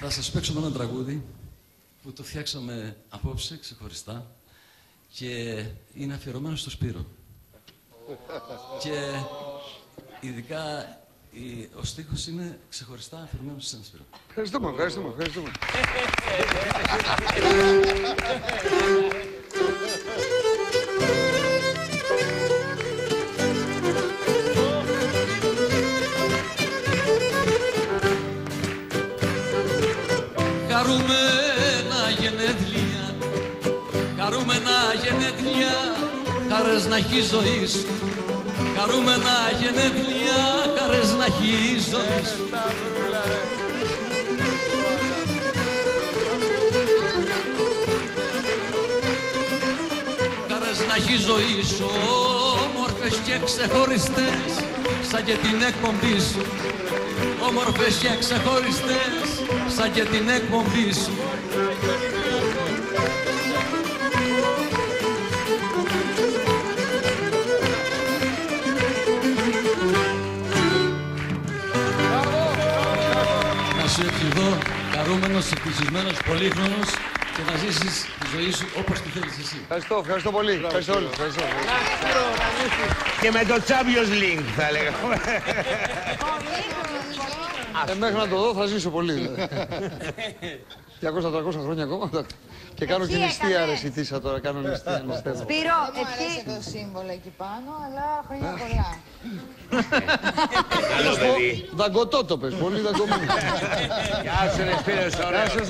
Θα σας παίξω με ένα τραγούδι που το φτιάξαμε απόψε ξεχωριστά και είναι αφιερωμένο στο Σπύρο. Και ειδικά ο στίχος είναι ξεχωριστά αφιερωμένος σε ένα Σπύρο. Ευχαριστούμε, ευχαριστούμε, ευχαριστούμε. Χαρούμενα γενέθλια, χαρούμενα γενέθλια, χαρές να έχει η ζωή σου. Χαρούμενα γενέθλια, χαρές να έχει η ζωή σου. Χαρές να έχει η ζωή σου, όμορφες και ξεχωριστές, σαν και την εκπομπή σου. Όμορφες και ξεχωριστές, σαν και την εκπομπή σου. Να σου ευχηθώ χαρούμενος, ευτυχισμένος, πολύχρονος και να ζήσεις τη ζωή σου όπως τη θέλεις εσύ. Ευχαριστώ, ευχαριστώ πολύ. Ευχαριστώ όλους. Ευχαριστώ. Και με το Champions League θα έλεγα. Μέχρι να το δω θα ζήσω πολύ. 200-300 χρόνια ακόμα. Και κάνω και νηστεία αρεσιτήσα τώρα. Κάνω νηστεία. Σπύρο, ευχή. Το σύμβολο εκεί πάνω, αλλά χρόνια πολλά. Καλό παιδί. Δαγκωτό το πες, πολύ δαγκωμένο. Γεια σου ρε Σπύρο, ωραίος. Γεια σας,